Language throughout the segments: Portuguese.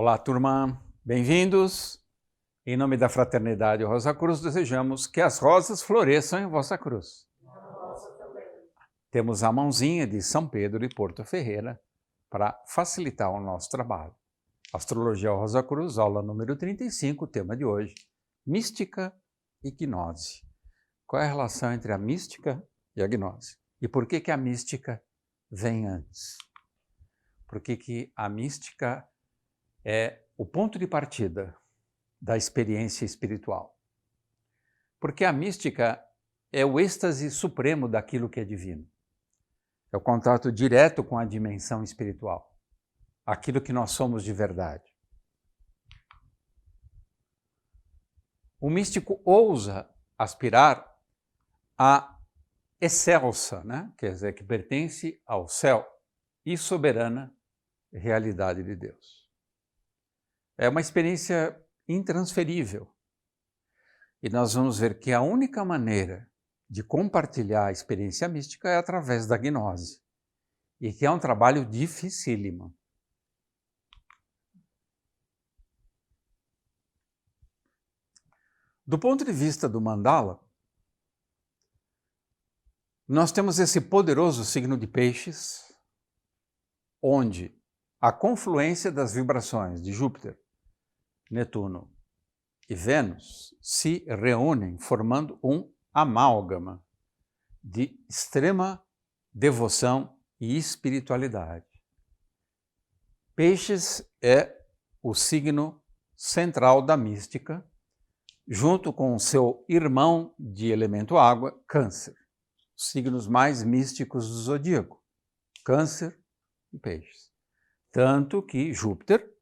Olá, turma. Bem-vindos. Em nome da Fraternidade Rosa Cruz, desejamos que as rosas floresçam em vossa cruz. Temos a mãozinha de São Pedro e Porto Ferreira para facilitar o nosso trabalho. Astrologia Rosa Cruz, aula número 35, tema de hoje, mística e gnose. Qual é a relação entre a mística e a gnose? E por que a mística vem antes? Por que a mística é o ponto de partida da experiência espiritual? Porque a mística é o êxtase supremo daquilo que é divino. É o contato direto com a dimensão espiritual, aquilo que nós somos de verdade. O místico ousa aspirar à excelsa, quer dizer, que pertence ao céu e soberana realidade de Deus. É uma experiência intransferível. E nós vamos ver que a única maneira de compartilhar a experiência mística é através da gnose. E que é um trabalho dificílimo. Do ponto de vista do mandala, nós temos esse poderoso signo de Peixes, onde a confluência das vibrações de Júpiter, Netuno e Vênus se reúnem formando um amálgama de extrema devoção e espiritualidade. Peixes é o signo central da mística, junto com o seu irmão de elemento água, Câncer. Os signos mais místicos do zodíaco, Câncer e Peixes. Tanto que Júpiter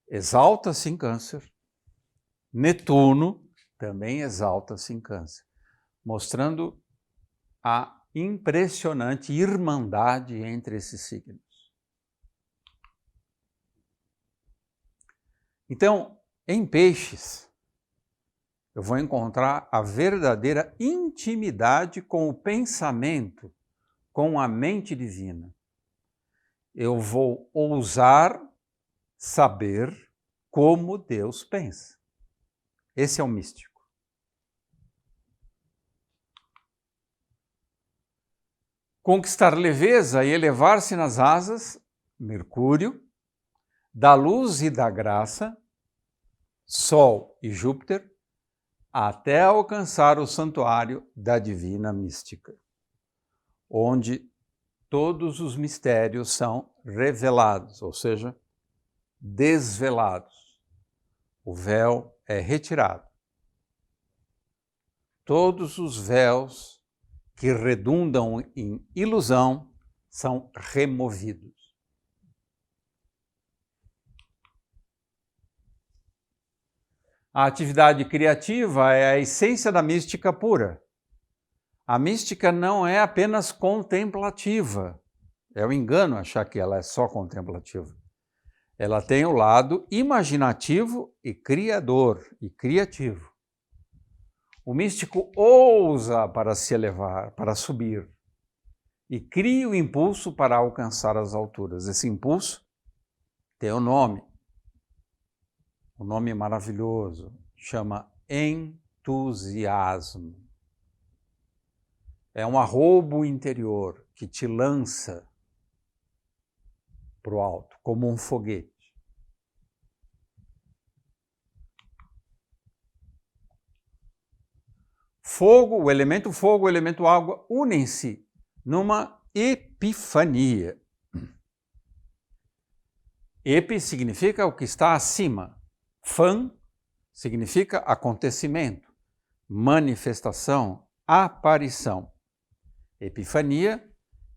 exalta-se em Câncer, Netuno também exalta-se em Câncer, mostrando a impressionante irmandade entre esses signos. Então, em Peixes, eu vou encontrar a verdadeira intimidade com o pensamento, com a mente divina. Eu vou ousar saber como Deus pensa. Esse é o místico. Conquistar leveza e elevar-se nas asas, Mercúrio, da luz e da graça, Sol e Júpiter, até alcançar o santuário da divina mística, onde todos os mistérios são revelados, ou seja, desvelados. O véu é retirado. Todos os véus que redundam em ilusão são removidos. A atividade criativa é a essência da mística pura. A mística não é apenas contemplativa. É um engano achar que ela é só contemplativa. Ela tem o lado imaginativo e criador e criativo. O místico ousa para se elevar, para subir, e cria o impulso para alcançar as alturas. Esse impulso tem um nome maravilhoso, chama entusiasmo. É um arrobo interior que te lança para o alto, como um foguete. O elemento fogo e o elemento água unem-se numa epifania. Epi significa o que está acima. Fan significa acontecimento, manifestação, aparição. Epifania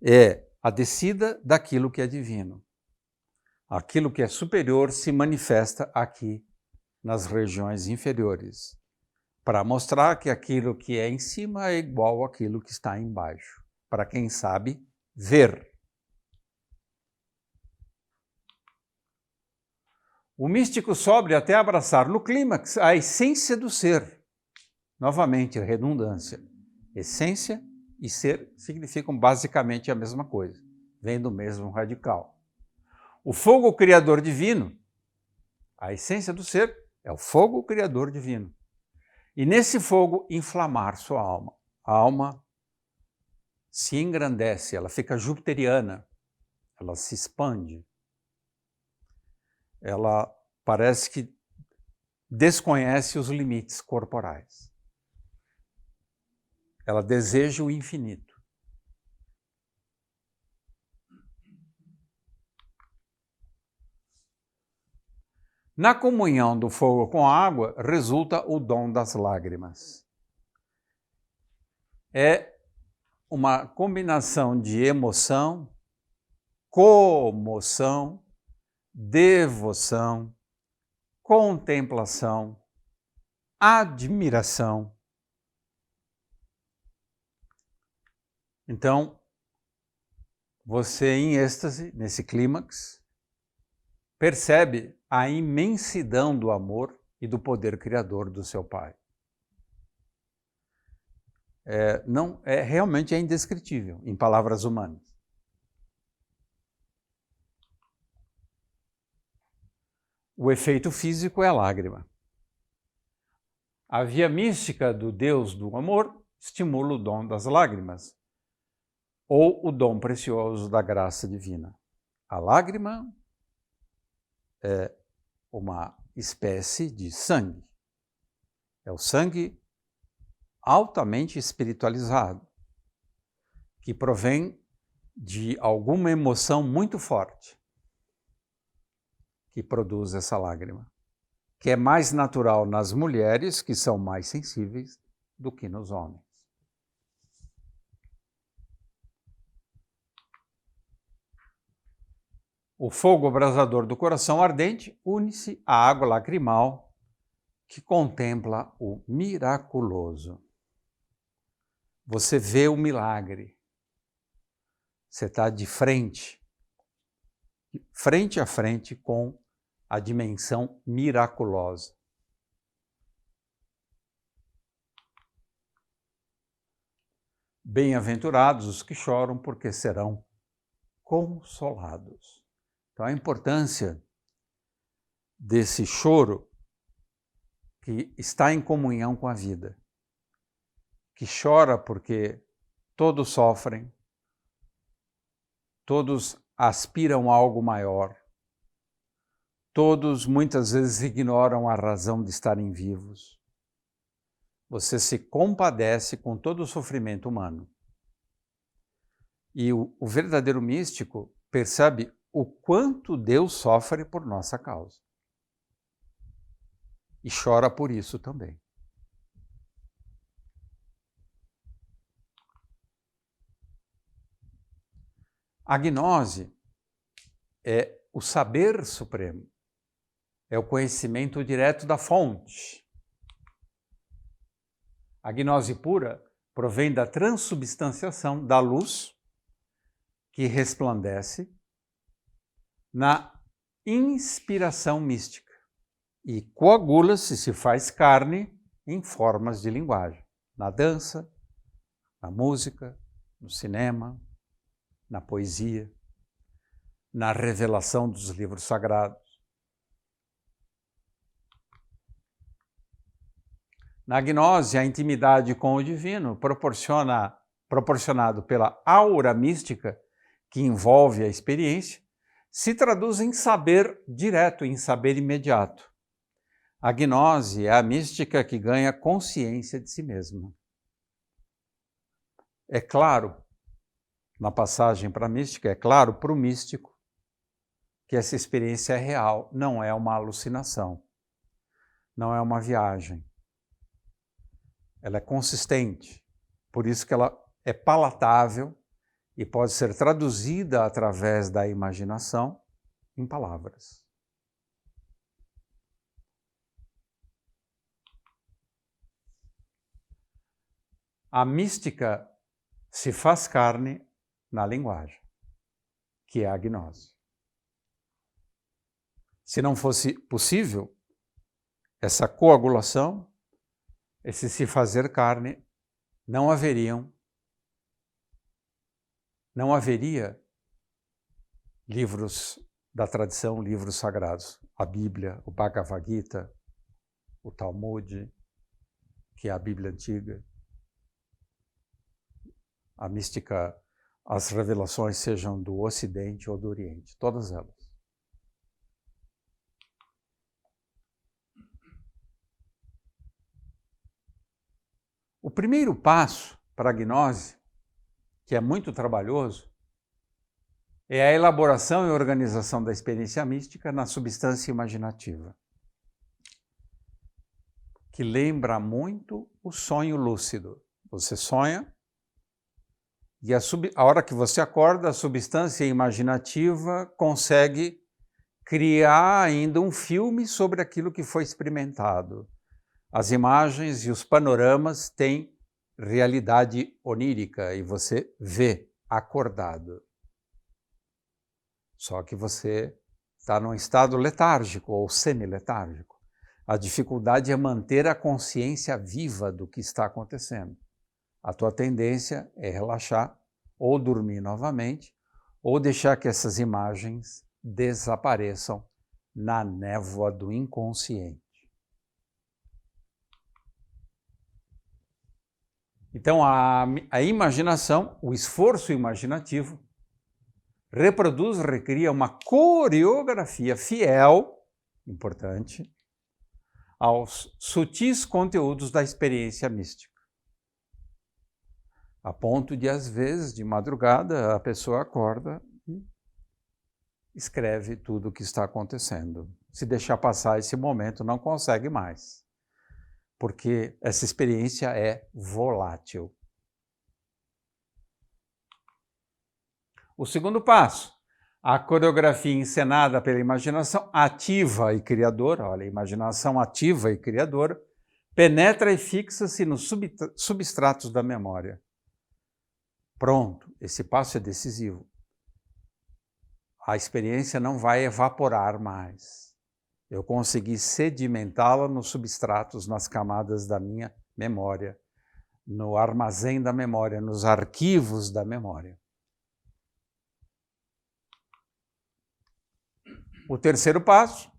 é a descida daquilo que é divino. Aquilo que é superior se manifesta aqui nas regiões inferiores, para mostrar que aquilo que é em cima é igual àquilo que está embaixo, para quem sabe ver. O místico sobe até abraçar no clímax a essência do ser. Novamente, redundância. Essência e ser significam basicamente a mesma coisa, vem do mesmo radical. O fogo criador divino A essência do ser é o fogo criador divino. E nesse fogo inflamar sua alma. A alma se engrandece, ela fica jupiteriana, ela se expande. Ela parece que desconhece os limites corporais. Ela deseja o infinito. Na comunhão do fogo com a água, resulta o dom das lágrimas. É uma combinação de emoção, comoção, devoção, contemplação, admiração. Então, você em êxtase, nesse clímax, percebe a imensidão do amor e do poder criador do seu Pai. Realmente é indescritível, em palavras humanas. O efeito físico é a lágrima. A via mística do Deus do amor estimula o dom das lágrimas, ou o dom precioso da graça divina. A lágrima é uma espécie de sangue. É o sangue altamente espiritualizado, que provém de alguma emoção muito forte, que produz essa lágrima, que é mais natural nas mulheres, que são mais sensíveis, do que nos homens. O fogo abrasador do coração ardente une-se à água lacrimal que contempla o miraculoso. Você vê o milagre. Você está de frente a frente com a dimensão miraculosa. Bem-aventurados os que choram, porque serão consolados. Então, a importância desse choro que está em comunhão com a vida, que chora porque todos sofrem, todos aspiram a algo maior, todos muitas vezes ignoram a razão de estarem vivos. Você se compadece com todo o sofrimento humano. E o verdadeiro místico percebe o quanto Deus sofre por nossa causa. E chora por isso também. A gnose é o saber supremo, é o conhecimento direto da fonte. A gnose pura provém da transubstanciação da luz que resplandece na inspiração mística e coagula-se, se faz carne, em formas de linguagem, na dança, na música, no cinema, na poesia, na revelação dos livros sagrados. Na gnose, a intimidade com o divino, proporcionado pela aura mística que envolve a experiência, se traduz em saber direto, em saber imediato. A gnose é a mística que ganha consciência de si mesma. É claro, na passagem para a mística, é claro para o místico que essa experiência é real, não é uma alucinação, não é uma viagem. Ela é consistente, por isso que ela é palatável e pode ser traduzida através da imaginação em palavras. A mística se faz carne na linguagem, que é a gnose. Se não fosse possível essa coagulação, esse se fazer carne, não haveria livros da tradição, livros sagrados. a Bíblia, o Bhagavad Gita, o Talmud, que é a Bíblia antiga, a mística, as revelações sejam do Ocidente ou do Oriente, todas elas. O primeiro passo para a gnose, que é muito trabalhoso, é a elaboração e organização da experiência mística na substância imaginativa, que lembra muito o sonho lúcido. Você sonha e a hora que você acorda, a substância imaginativa consegue criar ainda um filme sobre aquilo que foi experimentado. As imagens e os panoramas têm realidade onírica e você vê acordado. Só que você está num estado letárgico ou semi-letárgico. A dificuldade é manter a consciência viva do que está acontecendo. A tua tendência é relaxar, ou dormir novamente, ou deixar que essas imagens desapareçam na névoa do inconsciente. Então, a imaginação, o esforço imaginativo, recria uma coreografia fiel, importante, aos sutis conteúdos da experiência mística. A ponto de, às vezes, de madrugada, a pessoa acorda e escreve tudo o que está acontecendo. Se deixar passar esse momento, não consegue mais, porque essa experiência é volátil. O segundo passo, a coreografia encenada pela imaginação ativa e criadora, olha, imaginação ativa e criadora, penetra e fixa-se nos substratos da memória. Pronto, esse passo é decisivo. A experiência não vai evaporar mais. Eu consegui sedimentá-la nos substratos, nas camadas da minha memória, no armazém da memória, nos arquivos da memória. O terceiro passo,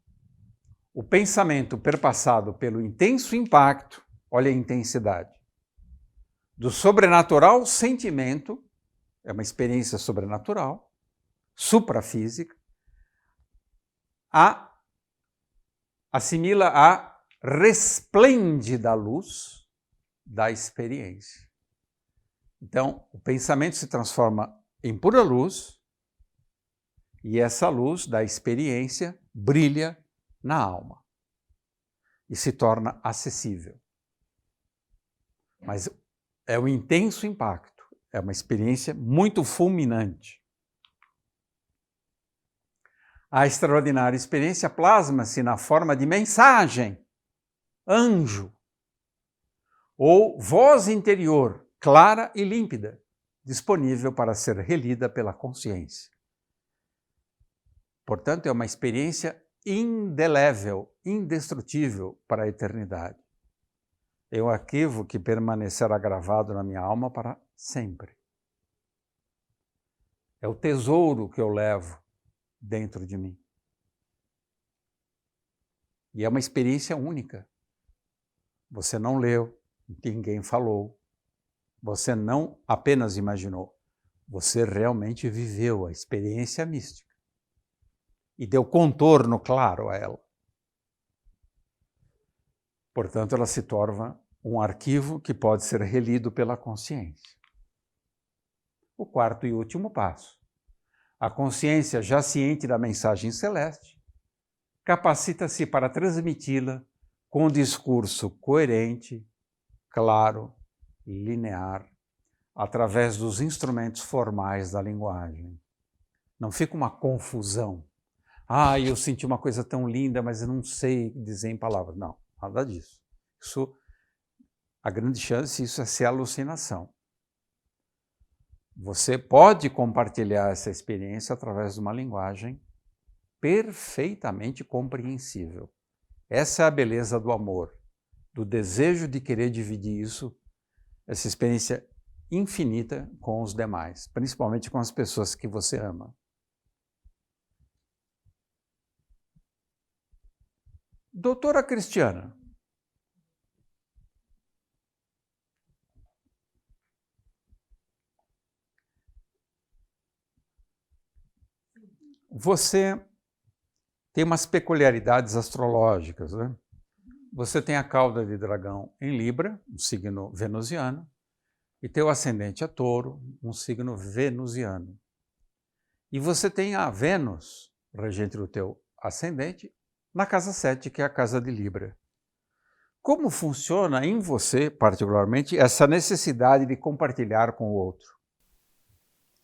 o pensamento perpassado pelo intenso impacto, olha a intensidade, do sobrenatural sentimento, é uma experiência sobrenatural, suprafísica, assimila a resplêndida luz da experiência. Então, o pensamento se transforma em pura luz e essa luz da experiência brilha na alma e se torna acessível. Mas é um intenso impacto, é uma experiência muito fulminante. A extraordinária experiência plasma-se na forma de mensagem, anjo, ou voz interior, clara e límpida, disponível para ser relida pela consciência. Portanto, é uma experiência indelével, indestrutível para a eternidade. É um arquivo que permanecerá gravado na minha alma para sempre. É o tesouro que eu levo dentro de mim. E é uma experiência única. Você não leu, ninguém falou, você não apenas imaginou, você realmente viveu a experiência mística e deu contorno claro a ela. Portanto, ela se torna um arquivo que pode ser relido pela consciência. O quarto e último passo. A consciência, já ciente da mensagem celeste, capacita-se para transmiti-la com um discurso coerente, claro, linear, através dos instrumentos formais da linguagem. Não fica uma confusão. Eu senti uma coisa tão linda, mas eu não sei dizer em palavras. Não, nada disso. A grande chance disso é ser alucinação. Você pode compartilhar essa experiência através de uma linguagem perfeitamente compreensível. Essa é a beleza do amor, do desejo de querer dividir isso, essa experiência infinita com os demais, principalmente com as pessoas que você ama. Doutora Cristiana, você tem umas peculiaridades astrológicas, né? Você tem a cauda de dragão em Libra, um signo venusiano, e teu ascendente é Touro, um signo venusiano. E você tem a Vênus, regente do teu ascendente, na casa 7, que é a casa de Libra. Como funciona em você, particularmente, essa necessidade de compartilhar com o outro?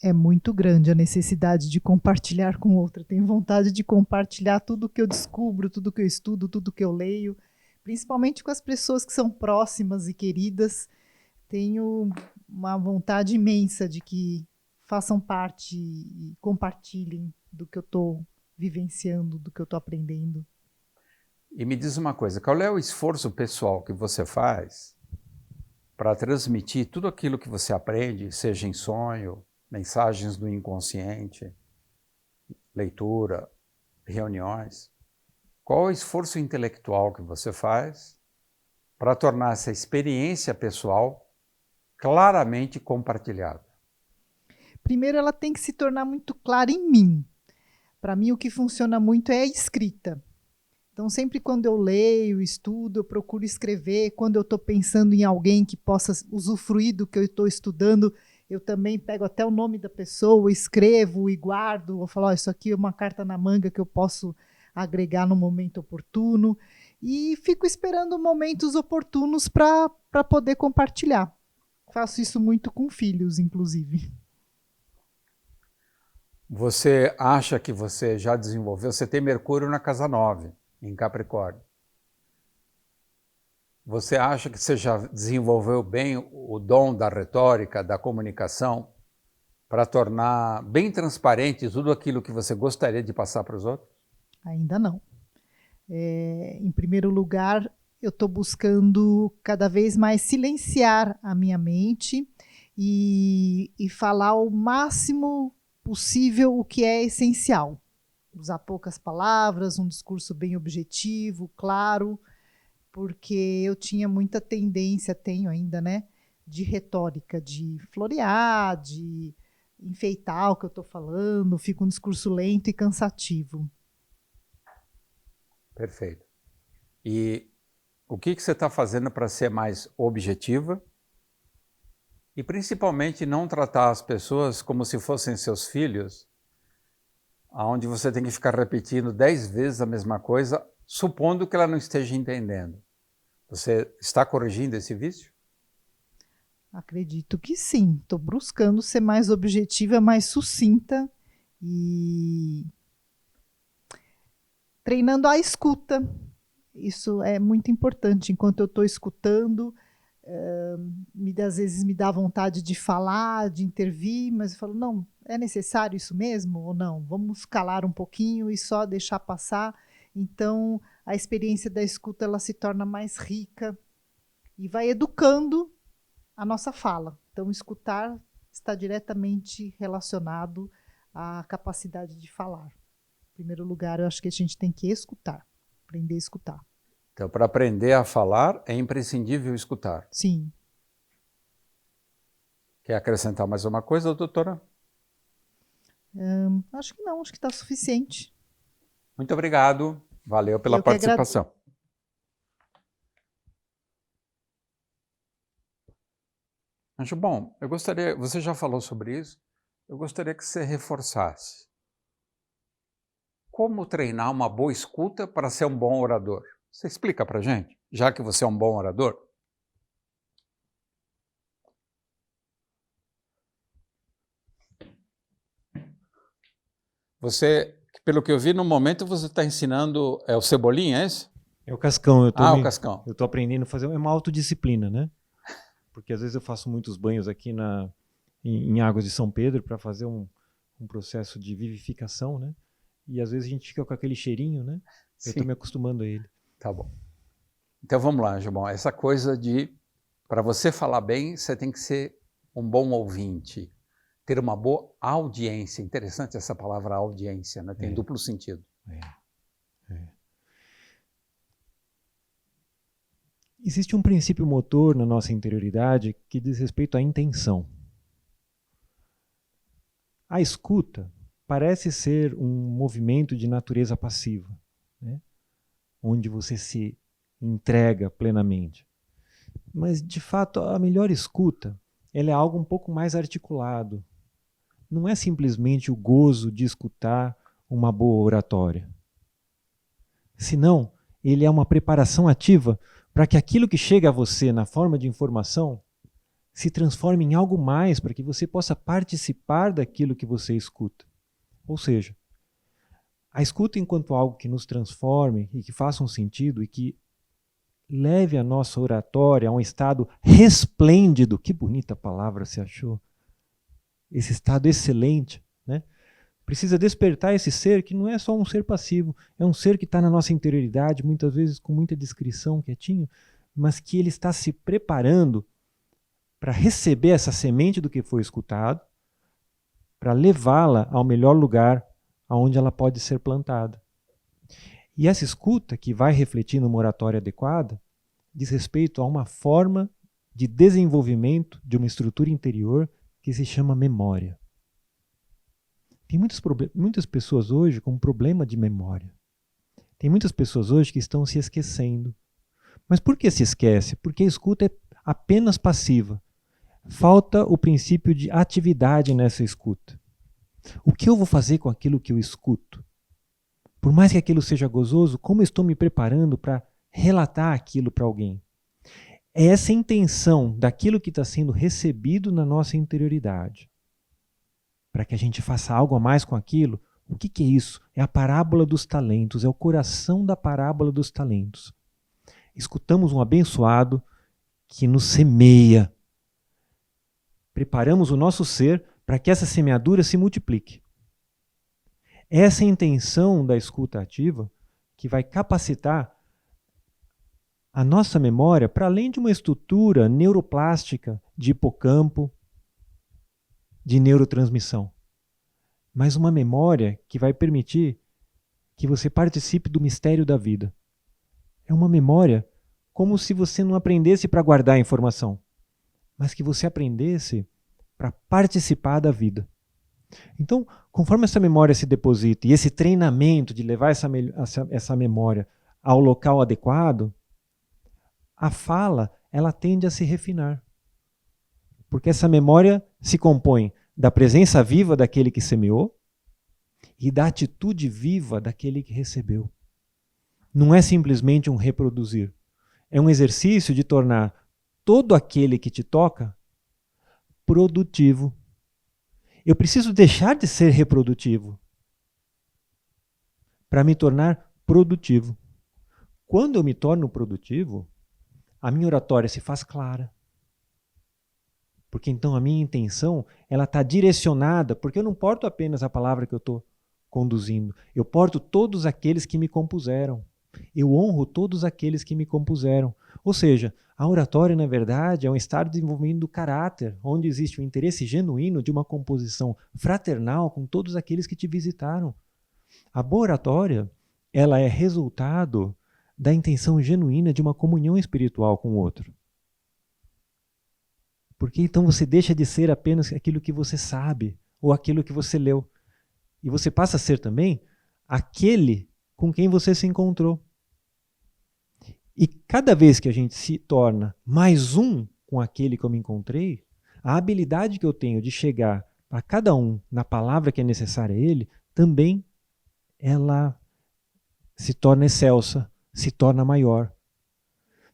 É muito grande a necessidade de compartilhar com o outro. Eu tenho vontade de compartilhar tudo que eu descubro, tudo que eu estudo, tudo que eu leio, principalmente com as pessoas que são próximas e queridas. Tenho uma vontade imensa de que façam parte e compartilhem do que eu estou vivenciando, do que eu estou aprendendo. E me diz uma coisa, qual é o esforço pessoal que você faz para transmitir tudo aquilo que você aprende, seja em sonho, mensagens do inconsciente, leitura, reuniões? Qual é o esforço intelectual que você faz para tornar essa experiência pessoal claramente compartilhada? Primeiro, ela tem que se tornar muito clara em mim. Para mim, o que funciona muito é a escrita. Então, sempre quando eu leio, estudo, eu procuro escrever. Quando eu estou pensando em alguém que possa usufruir do que eu estou estudando, eu também pego até o nome da pessoa, escrevo e guardo. Vou falar, isso aqui é uma carta na manga que eu posso agregar no momento oportuno. E fico esperando momentos oportunos para poder compartilhar. Faço isso muito com filhos, inclusive. Você acha que você já desenvolveu, você tem Mercúrio na casa 9, em Capricórnio. Você acha que você já desenvolveu bem o dom da retórica, da comunicação, para tornar bem transparente tudo aquilo que você gostaria de passar para os outros? Ainda não. Em primeiro lugar, eu estou buscando cada vez mais silenciar a minha mente e falar o máximo possível o que é essencial. Usar poucas palavras, um discurso bem objetivo, claro, porque eu tinha muita tendência, tenho ainda, né, de retórica, de florear, de enfeitar o que eu estou falando, fica um discurso lento e cansativo. Perfeito. E o que você está fazendo para ser mais objetiva? E principalmente não tratar as pessoas como se fossem seus filhos, onde você tem que ficar repetindo 10 vezes a mesma coisa, supondo que ela não esteja entendendo. Você está corrigindo esse vício? Acredito que sim. Estou buscando ser mais objetiva, mais sucinta e treinando a escuta. Isso é muito importante. Enquanto eu estou escutando, às vezes me dá vontade de falar, de intervir, mas eu falo, não, é necessário isso mesmo ou não? Vamos calar um pouquinho e só deixar passar. Então, a experiência da escuta ela se torna mais rica e vai educando a nossa fala. Então, escutar está diretamente relacionado à capacidade de falar. Em primeiro lugar, eu acho que a gente tem que escutar, aprender a escutar. Então, para aprender a falar, é imprescindível escutar. Sim. Quer acrescentar mais uma coisa, doutora? Acho que não, acho que está suficiente. Muito obrigado. Valeu pela Eu que participação. Acho bom. Eu gostaria, você já falou sobre isso, eu gostaria que você reforçasse. Como treinar uma boa escuta para ser um bom orador? Você explica para a gente, já que você é um bom orador? Você, pelo que eu vi, no momento você está ensinando, é o Cebolinha, é esse? É o Cascão, o Cascão. Eu tô aprendendo a fazer uma autodisciplina, né? Porque às vezes eu faço muitos banhos aqui em Águas de São Pedro para fazer um processo de vivificação, né? E às vezes a gente fica com aquele cheirinho, né? Eu tô me acostumando a ele. Tá bom. Então vamos lá, Gilmão. Essa coisa de, para você falar bem, você tem que ser um bom ouvinte, ter uma boa audiência. Interessante essa palavra audiência, né? Tem duplo sentido. Existe um princípio motor na nossa interioridade que diz respeito à intenção. A escuta parece ser um movimento de natureza passiva, né? Onde você se entrega plenamente. Mas, de fato, a melhor escuta ela é algo um pouco mais articulado. Não é simplesmente o gozo de escutar uma boa oratória. Senão, ele é uma preparação ativa para que aquilo que chega a você na forma de informação se transforme em algo mais, para que você possa participar daquilo que você escuta. Ou seja, a escuta enquanto algo que nos transforme e que faça um sentido e que leve a nossa oratória a um estado resplêndido. Que bonita palavra você achou. Esse estado excelente, né? Precisa despertar esse ser que não é só um ser passivo, é um ser que está na nossa interioridade, muitas vezes com muita discrição, quietinho, mas que ele está se preparando para receber essa semente do que foi escutado, para levá-la ao melhor lugar aonde ela pode ser plantada. E essa escuta, que vai refletir numa oratória adequada, diz respeito a uma forma de desenvolvimento de uma estrutura interior que se chama memória. Tem muitas pessoas hoje com problema de memória. Tem muitas pessoas hoje que estão se esquecendo. Mas por que se esquece? Porque a escuta é apenas passiva. Falta o princípio de atividade nessa escuta. O que eu vou fazer com aquilo que eu escuto? Por mais que aquilo seja gozoso, como eu estou me preparando para relatar aquilo para alguém? É essa intenção daquilo que está sendo recebido na nossa interioridade. Para que a gente faça algo a mais com aquilo, o que é isso? É a parábola dos talentos, é o coração da parábola dos talentos. Escutamos um abençoado que nos semeia. Preparamos o nosso ser para que essa semeadura se multiplique. Essa é a intenção da escuta ativa que vai capacitar a nossa memória para além de uma estrutura neuroplástica de hipocampo, de neurotransmissão, mas uma memória que vai permitir que você participe do mistério da vida. É uma memória como se você não aprendesse para guardar a informação, mas que você aprendesse para participar da vida. Então, conforme essa memória se deposita e esse treinamento de levar essa memória ao local adequado, a fala ela tende a se refinar. Porque essa memória se compõe da presença viva daquele que semeou e da atitude viva daquele que recebeu. Não é simplesmente um reproduzir. É um exercício de tornar todo aquele que te toca produtivo. Eu preciso deixar de ser reprodutivo para me tornar produtivo. Quando eu me torno produtivo, a minha oratória se faz clara. Porque então a minha intenção ela está direcionada, porque eu não porto apenas a palavra que eu estou conduzindo, eu porto todos aqueles que me compuseram. Eu honro todos aqueles que me compuseram. Ou seja, a oratória, na verdade, é um estado de desenvolvimento do caráter, onde existe o interesse genuíno de uma composição fraternal com todos aqueles que te visitaram. A boa oratória, ela é resultado da intenção genuína de uma comunhão espiritual com o outro. Porque então você deixa de ser apenas aquilo que você sabe ou aquilo que você leu. E você passa a ser também aquele com quem você se encontrou. E cada vez que a gente se torna mais um com aquele que eu me encontrei, a habilidade que eu tenho de chegar a cada um na palavra que é necessária a ele, também ela se torna excelsa, se torna maior.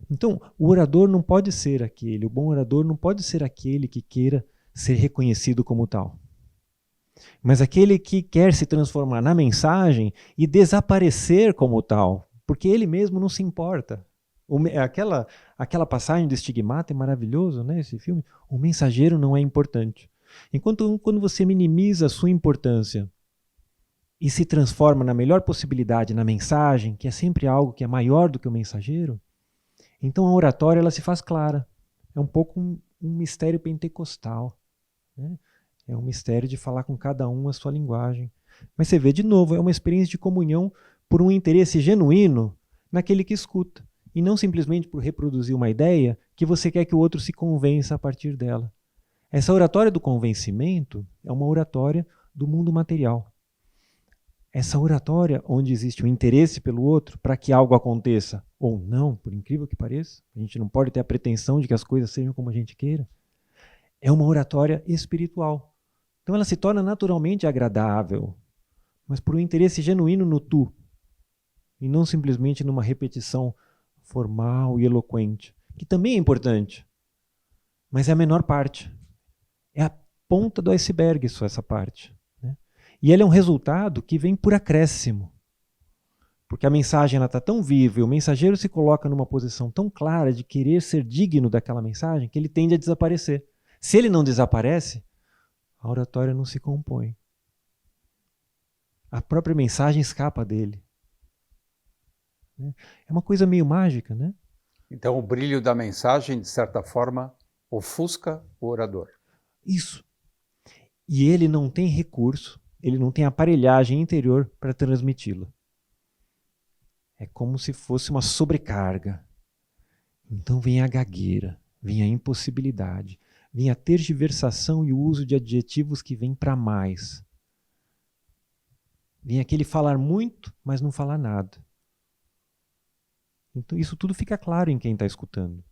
Então, o orador não pode ser aquele, o bom orador não pode ser aquele que queira ser reconhecido como tal. Mas aquele que quer se transformar na mensagem e desaparecer como tal, porque ele mesmo não se importa. Aquela passagem do Estigmata é maravilhoso, né, esse filme. O mensageiro não é importante. Enquanto quando você minimiza a sua importância e se transforma na melhor possibilidade na mensagem, que é sempre algo que é maior do que o mensageiro, então a oratória ela se faz clara. É um pouco um mistério pentecostal, né? É um mistério de falar com cada um a sua linguagem. Mas você vê, de novo, é uma experiência de comunhão por um interesse genuíno naquele que escuta. e não simplesmente por reproduzir uma ideia que você quer que o outro se convença a partir dela. Essa oratória do convencimento é uma oratória do mundo material. Essa oratória onde existe o interesse pelo outro para que algo aconteça ou não, por incrível que pareça, a gente não pode ter a pretensão de que as coisas sejam como a gente queira, é uma oratória espiritual. Então ela se torna naturalmente agradável, mas por um interesse genuíno no tu, e não simplesmente numa repetição formal e eloquente, que também é importante, mas é a menor parte. É a ponta do iceberg só essa parte. Né? E ele é um resultado que vem por acréscimo. Porque a mensagem está tão viva e o mensageiro se coloca numa posição tão clara de querer ser digno daquela mensagem que ele tende a desaparecer. Se ele não desaparece, a oratória não se compõe. A própria mensagem escapa dele. É uma coisa meio mágica, né? Então o brilho da mensagem, de certa forma, ofusca o orador. Isso. E ele não tem recurso, ele não tem aparelhagem interior para transmiti-la. É como se fosse uma sobrecarga. Então vem a gagueira, vem a impossibilidade, vem a tergiversação e o uso de adjetivos que vêm para mais. Vem aquele falar muito, mas não falar nada. Então isso tudo fica claro em quem está escutando.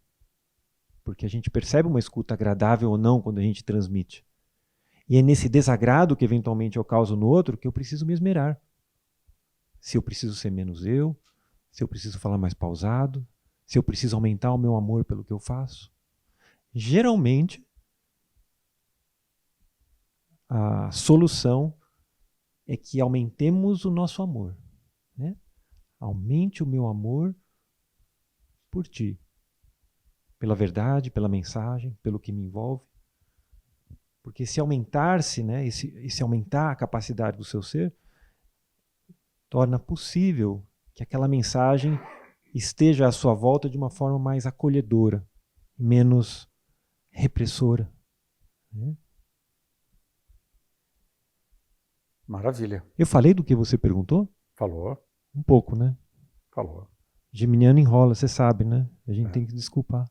Porque a gente percebe uma escuta agradável ou não quando a gente transmite. E é nesse desagrado que eventualmente eu causo no outro que eu preciso me esmerar. Se eu preciso ser menos eu, se eu preciso falar mais pausado, se eu preciso aumentar o meu amor pelo que eu faço. Geralmente, a solução é que aumentemos o nosso amor. Né? Aumente o meu amor por ti. Pela verdade, pela mensagem, pelo que me envolve. Porque se aumentar-se, né, e se aumentar a capacidade do seu ser, torna possível que aquela mensagem esteja à sua volta de uma forma mais acolhedora, menos repressora. Né? Maravilha. Eu falei do que você perguntou? Falou, Um pouco, né? falou. Geminiano enrola, você sabe, né? A gente tem que desculpar.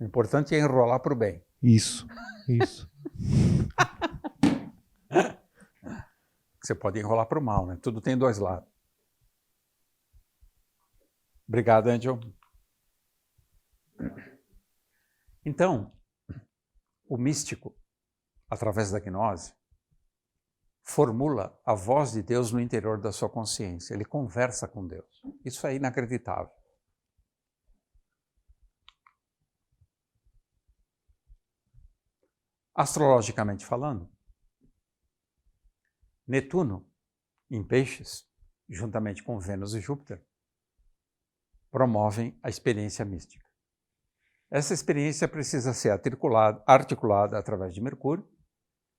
O importante é enrolar para o bem. Isso, isso. Você pode enrolar para o mal, né? Tudo tem dois lados. Obrigado, Angel. Então, o místico, através da gnose, formula a voz de Deus no interior da sua consciência. Ele conversa com Deus. Isso é inacreditável. Astrologicamente falando, Netuno, em Peixes, juntamente com Vênus e Júpiter, promovem a experiência mística. Essa experiência precisa ser articulada através de Mercúrio,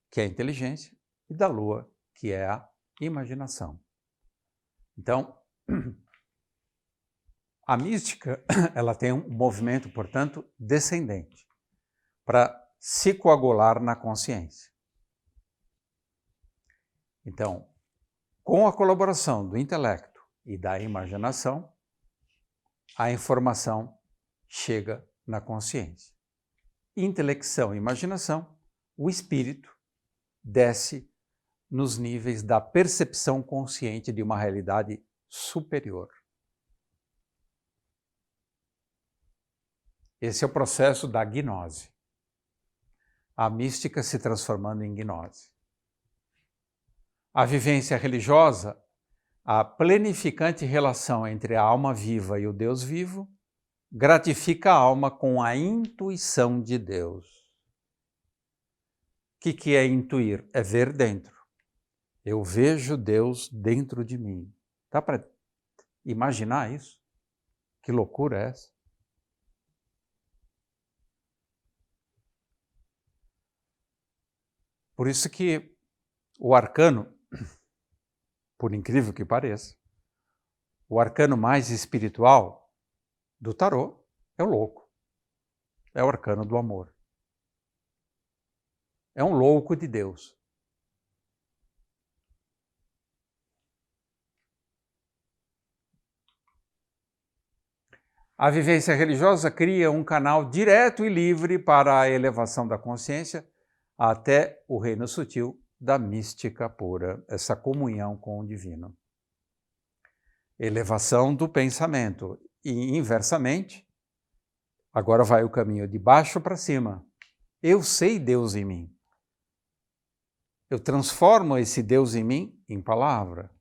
que é a inteligência, e da Lua, que é a imaginação. Então, a mística ela tem um movimento, portanto, descendente, para se coagular na consciência. Então, com a colaboração do intelecto e da imaginação, a informação chega na consciência. Intelecção e imaginação, o espírito desce nos níveis da percepção consciente de uma realidade superior. Esse é o processo da gnose. A mística se transformando em gnose. A vivência religiosa, a planificante relação entre a alma viva e o Deus vivo, gratifica a alma com a intuição de Deus. O que é intuir? É ver dentro. Eu vejo Deus dentro de mim. Dá para imaginar isso? Que loucura é essa? Por isso que o arcano, por incrível que pareça, o arcano mais espiritual do tarô é o louco. É o arcano do amor. É um louco de Deus. A vivência religiosa cria um canal direto e livre para a elevação da consciência até o reino sutil da mística pura, essa comunhão com o divino. Elevação do pensamento e, inversamente, agora vai o caminho de baixo para cima. Eu sei Deus em mim. Eu transformo esse Deus em mim em palavra.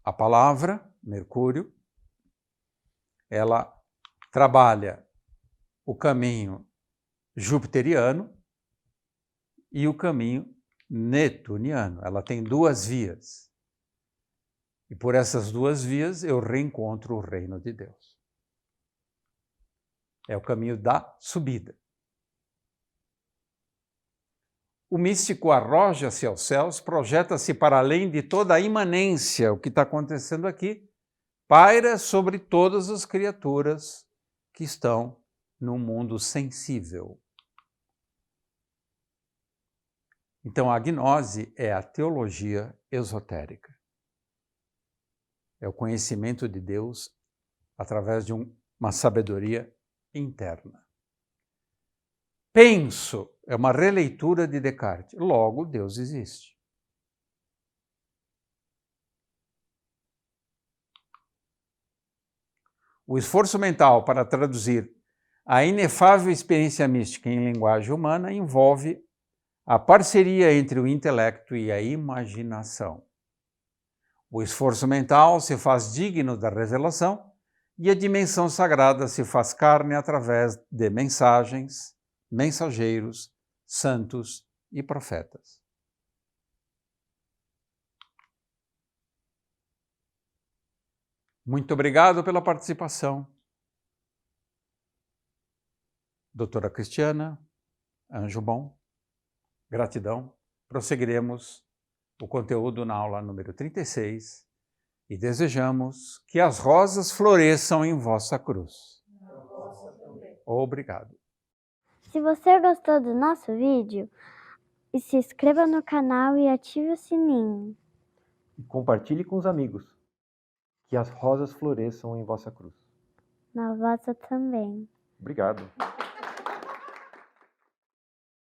A palavra, Mercúrio, ela trabalha o caminho jupiteriano e o caminho netuniano. Ela tem duas vias. E por essas duas vias eu reencontro o reino de Deus. É o caminho da subida. O místico arroja-se aos céus, projeta-se para além de toda a imanência, o que está acontecendo aqui, paira sobre todas as criaturas que estão no mundo sensível. Então, a gnose é a teologia esotérica. É o conhecimento de Deus através de uma sabedoria interna. Penso é uma releitura de Descartes. Logo, Deus existe. O esforço mental para traduzir a inefável experiência mística em linguagem humana envolve a parceria entre o intelecto e a imaginação. O esforço mental se faz digno da revelação e a dimensão sagrada se faz carne através de mensagens, mensageiros, santos e profetas. Muito obrigado pela participação. Doutora Cristiana, anjo bom, gratidão. Prosseguiremos o conteúdo na aula número 36 e desejamos que as rosas floresçam em vossa cruz. Obrigado. Se você gostou do nosso vídeo, se inscreva no canal e ative o sininho. E compartilhe com os amigos. Que as rosas floresçam em vossa cruz. Na vossa também. Obrigado.